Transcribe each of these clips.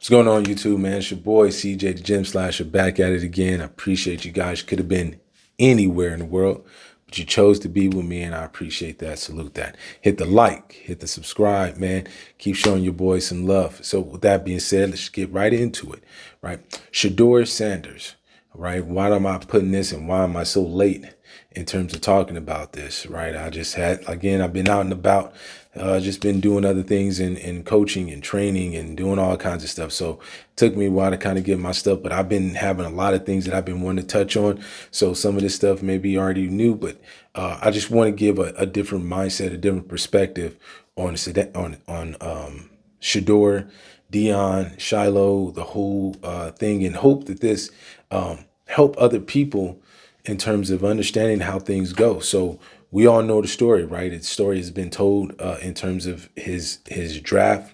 What's going on, YouTube, man? It's your boy CJ the Gym Slasher back at it again. I appreciate you guys. Could have been anywhere in the world, but you chose to be with me, and I appreciate that. Salute that. Hit the like, hit the subscribe, man. Keep showing your boys some love. So, with that being said, let's get right into it. Right, Shedeur Sanders. Right, why am I putting this, and why am I so late in terms of talking about this? Right, I just had I've been out and about. Just been doing other things in coaching and training and doing all kinds of stuff. So it took me a while to kind of get my stuff, but I've been having a lot of things that I've been wanting to touch on. So some of this stuff maybe you already knew, but I just want to give a different mindset, a different perspective on Shedeur, Dion, Shiloh, the whole thing, and hope that this help other people in terms of understanding how things go. So we all know the story, right? Its story has been told in terms of his draft.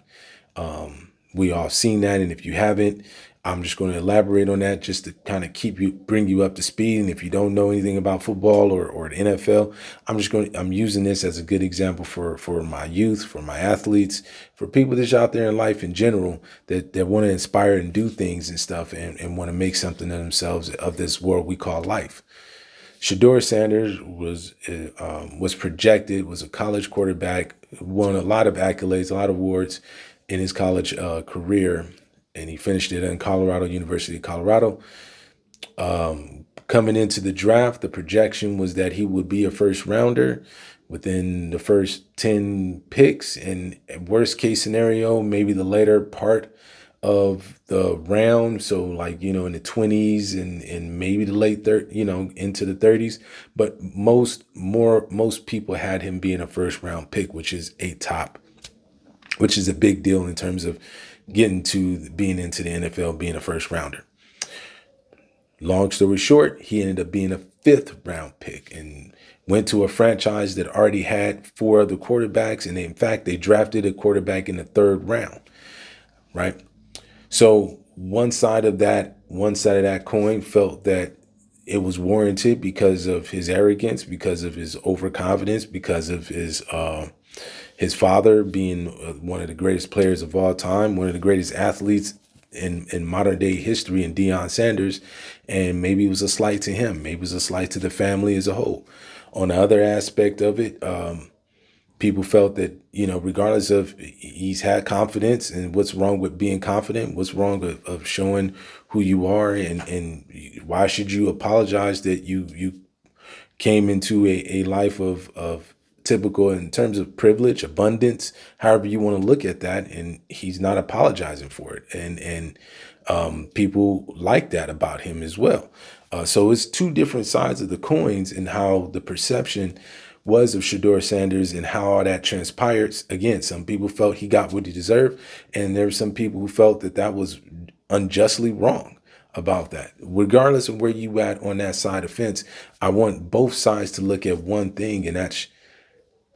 We all seen that, and if you haven't, I'm just going to elaborate on that just to kind of bring you up to speed. And if you don't know anything about football or the NFL, I'm using this as a good example for my youth, for my athletes, for people that's out there in life in general that want to inspire and do things and stuff and want to make something of themselves of this world we call life. Shedeur Sanders was projected, was a college quarterback, won a lot of accolades, a lot of awards in his college career, and he finished it in Colorado, University of Colorado. Coming into the draft, the projection was that he would be a first rounder within the first 10 picks, and worst case scenario, maybe the later part of the round, so like in the 20s and maybe the late 30s, into the 30s. But most people had him being a first round pick, which is a big deal in terms of getting to being into the NFL, being a first rounder. Long story short, he ended up being a fifth round pick and went to a franchise that already had four other quarterbacks, and in fact they drafted a quarterback in the third round, right? So one side of that coin felt that it was warranted because of his arrogance, because of his overconfidence, because of his father being one of the greatest players of all time, one of the greatest athletes in modern day history, in Deion Sanders. And maybe it was a slight to him. Maybe it was a slight to the family as a whole. On the other aspect of it, people felt that, regardless of he's had confidence, and what's wrong with being confident, what's wrong of showing who you are, and why should you apologize that you came into a life of typical in terms of privilege, abundance, however you want to look at that, and he's not apologizing for it. And people like that about him as well. So it's two different sides of the coins and how the perception was of Shedeur Sanders and how all that transpired. Again, some people felt he got what he deserved, and there were some people who felt that was unjustly wrong about that. Regardless of where you at on that side of the fence, I want both sides to look at one thing, and that's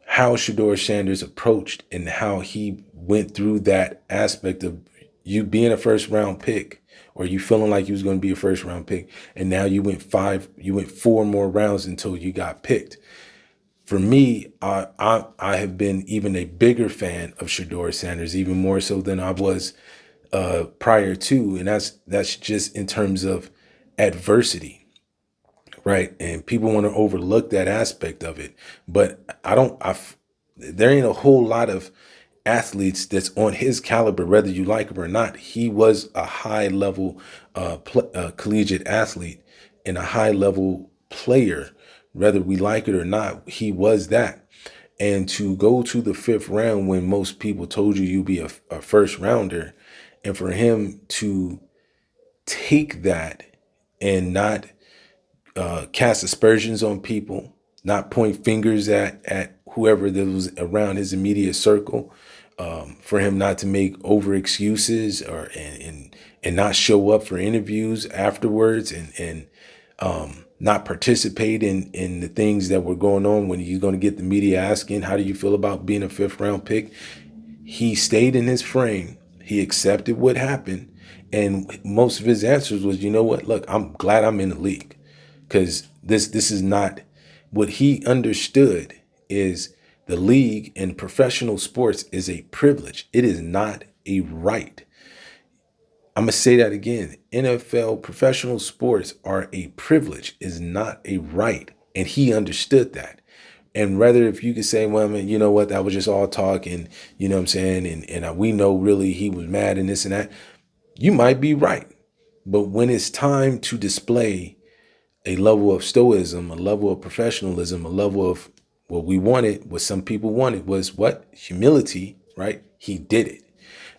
how Shedeur Sanders approached and how he went through that aspect of you being a first round pick, or you feeling like you was going to be a first round pick, and now you went four more rounds until you got picked. For me, I have been even a bigger fan of Shedeur Sanders, even more so than I was prior to, and that's just in terms of adversity, right? And people want to overlook that aspect of it, but there ain't a whole lot of athletes that's on his caliber, whether you like him or not. He was a high level collegiate athlete and a high level player. Whether we like it or not, he was that. And to go to the fifth round when most people told you you'd be a first rounder, and for him to take that and not cast aspersions on people, not point fingers at whoever that was around his immediate circle, for him not to make over excuses and not show up for interviews afterwards, and not participate in the things that were going on when he's going to get the media asking, how do you feel about being a fifth round pick? He stayed in his frame. He accepted what happened. And most of his answers was, you know what, look, I'm glad I'm in the league, because this is not what he understood. Is the league in professional sports is a privilege. It is not a right. I'm going to say that again. NFL professional sports are a privilege, is not a right. And he understood that. And rather, if you could say, well, I mean, you know what, that was just all talk, and you know what I'm saying, and we know really he was mad and this and that, you might be right. But when it's time to display a level of stoicism, a level of professionalism, a level of what we wanted, what some people wanted was what? Humility, right? He did it.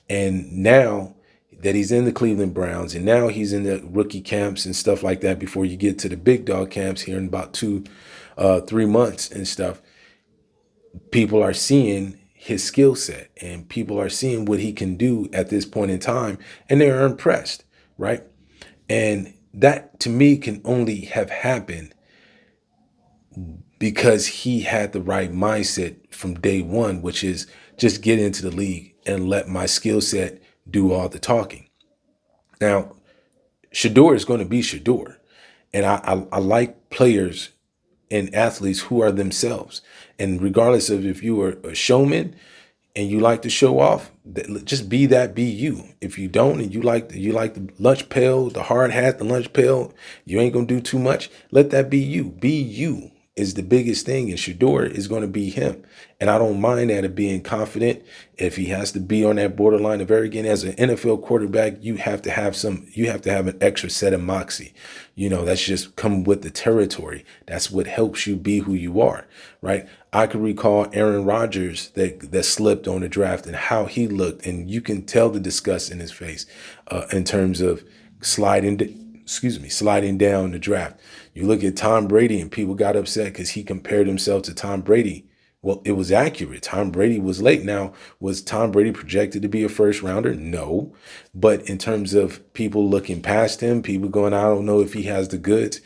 And now that he's in the Cleveland Browns and now he's in the rookie camps and stuff like that before you get to the big dog camps here in about 3 months and stuff, people are seeing his skill set and people are seeing what he can do at this point in time and they're impressed, right? And that to me can only have happened because he had the right mindset from day one, which is just get into the league and let my skill set do all the talking. Now, Shedeur is going to be Shedeur. And I like players and athletes who are themselves. And regardless of if you are a showman and you like to show off, just be that, be you. If you don't and you like the lunch pail, the hard hat, the lunch pail, you ain't gonna do too much. Let that be you. Be you is the biggest thing, and Shedeur is going to be him. And I don't mind that of being confident. If he has to be on that borderline of arrogant as an NFL quarterback, you have to have an extra set of moxie. That's just come with the territory. That's what helps you be who you are, right? I can recall Aaron Rodgers that slipped on the draft and how he looked, and you can tell the disgust in his face in terms of sliding down the draft. You look at Tom Brady and people got upset because he compared himself to Tom Brady. Well, it was accurate. Tom Brady was late. Now, was Tom Brady projected to be a first rounder? No. But in terms of people looking past him, people going, I don't know if he has the goods,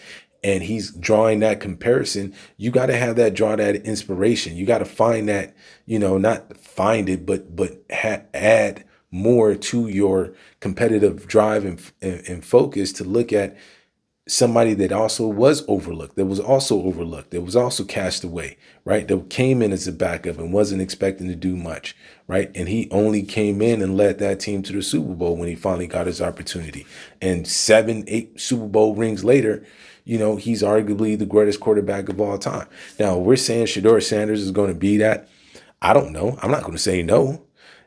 and he's drawing that comparison, you got to have draw that inspiration. You got to find that, not find it, but add more to your competitive drive and focus to look at somebody that was also overlooked, that was also cast away, right? That came in as a backup and wasn't expecting to do much, right? And he only came in and led that team to the Super Bowl when he finally got his opportunity. And 7-8 Super Bowl rings later, he's arguably the greatest quarterback of all time. Now, we're saying Shedeur Sanders is going to be that. I don't know. I'm not going to say no.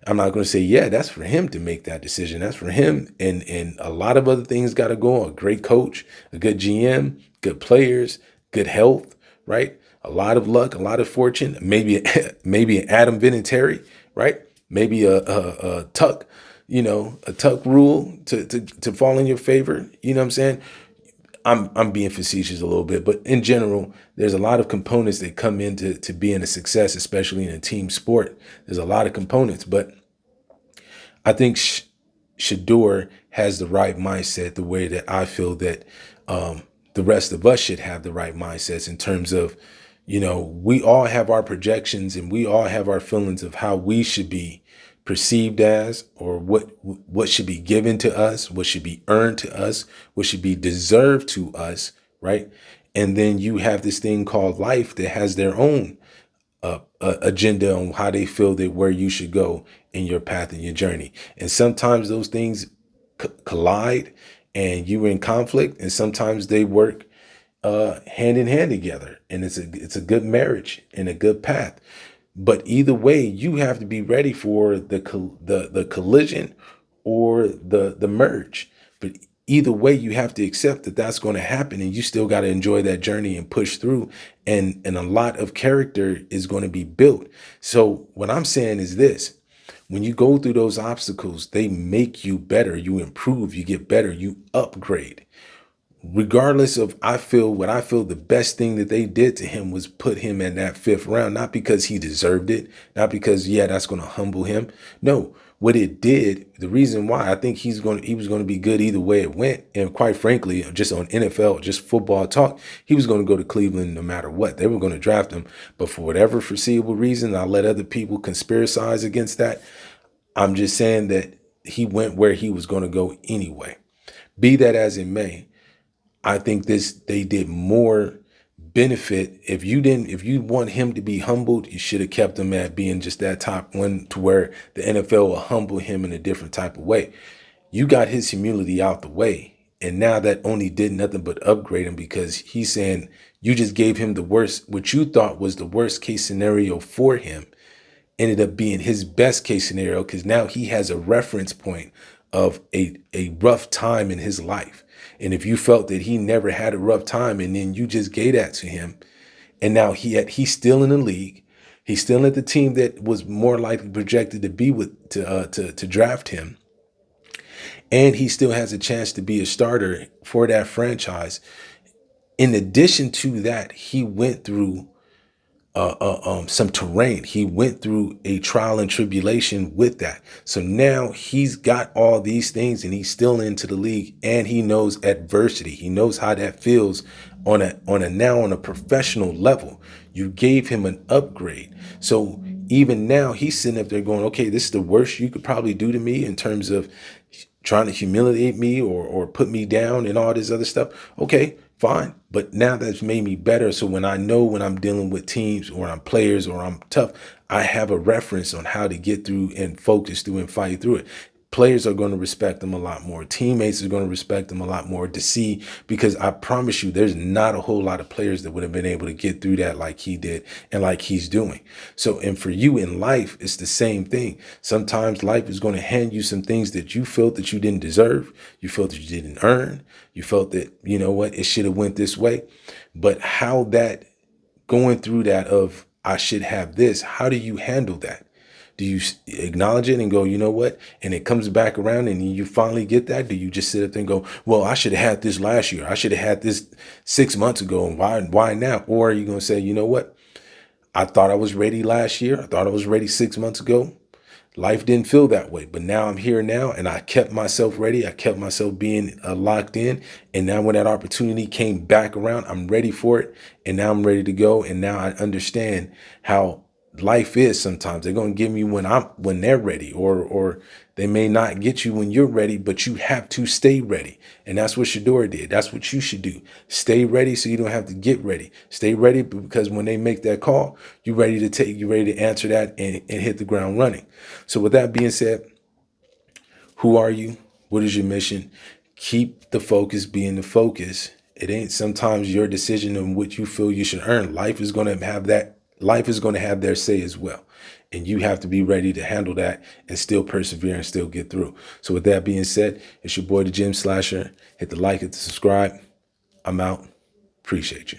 I'm not going to say, yeah, that's for him to make that decision. That's for him. And a lot of other things got to go. A great coach, a good GM, good players, good health, right? A lot of luck, a lot of fortune, maybe an Adam Vinatieri, right? Maybe a tuck, a tuck rule to fall in your favor. You know what I'm saying? I'm being facetious a little bit, but in general, there's a lot of components that come into being a success, especially in a team sport. There's a lot of components, but I think Shedeur has the right mindset, the way that I feel that the rest of us should have the right mindsets in terms of, we all have our projections and we all have our feelings of how we should be perceived as, or what should be given to us, what should be earned to us, what should be deserved to us, right? And then you have this thing called life that has their own agenda on how they feel that where you should go in your path and your journey. And sometimes those things collide and you're in conflict, and sometimes they work hand in hand together, and it's a good marriage and a good path. But either way, you have to be ready for the collision or the merge. But either way, you have to accept that that's going to happen, and you still got to enjoy that journey and push through. And a lot of character is going to be built. So what I'm saying is this: when you go through those obstacles, they make you better. You improve, you get better, you upgrade. Regardless of, I feel the best thing that they did to him was put him in that 5th round, not because he deserved it, not because, yeah, that's going to humble him. No, what it did, the reason why I think he was going to be good either way it went. And quite frankly, just on NFL, just football talk, he was going to go to Cleveland no matter what. They were going to draft him. But for whatever foreseeable reason, I'll let other people conspiracize against that. I'm just saying that he went where he was going to go anyway. Be that as it may, I think they did more benefit. If you want him to be humbled, you should have kept him at being just that top one, to where the NFL will humble him in a different type of way. You got his humility out the way. And now that only did nothing but upgrade him, because he's saying you just gave him the worst, what you thought was the worst case scenario for him ended up being his best case scenario, because now he has a reference point of a rough time in his life. And if you felt that he never had a rough time and then you just gave that to him, and now he's still in the league, he's still at the team that was more likely projected to be with to draft him, and he still has a chance to be a starter for that franchise. In addition to that, he went through some terrain. He went through a trial and tribulation with that. So now he's got all these things and he's still into the league, and he knows adversity. He knows how that feels on a professional level. You gave him an upgrade. So even now he's sitting up there going, okay, this is the worst you could probably do to me in terms of trying to humiliate me or put me down and all this other stuff. Okay, fine. But now that's made me better. So when I know when I'm dealing with teams or I'm players or I'm tough, I have a reference on how to get through and focus through and fight through it. Players are going to respect them a lot more. Teammates are going to respect them a lot more to see, because I promise you, there's not a whole lot of players that would have been able to get through that like he did and like he's doing. So, and for you in life, it's the same thing. Sometimes life is going to hand you some things that you felt that you didn't deserve. You felt that you didn't earn. You felt that, you know what, it should have went this way. But how that going through that of I should have this, how do you handle that? Do you acknowledge it and go, you know what? And it comes back around and you finally get that? Do you just sit up there and go, well, I should have had this last year. I should have had this 6 months ago. And why now? Or are you going to say, you know what? I thought I was ready last year. I thought I was ready 6 months ago. Life didn't feel that way. But now I'm here now, and I kept myself ready. I kept myself being locked in. And now when that opportunity came back around, I'm ready for it. And now I'm ready to go. And now I understand how life is. Sometimes they're going to give me when they're ready, or they may not get you when you're ready, but you have to stay ready. And that's what Shedeur did. That's what you should do. Stay ready so you don't have to get ready. Stay ready, because when they make that call, you're ready to answer that and hit the ground running. So with that being said, who are you? What is your mission? Keep the focus being the focus. It ain't sometimes your decision on what you feel you should earn. Life is going to have their say as well. And you have to be ready to handle that and still persevere and still get through. So with that being said, it's your boy, the Gym Slasher. Hit the like, hit the subscribe. I'm out. Appreciate you.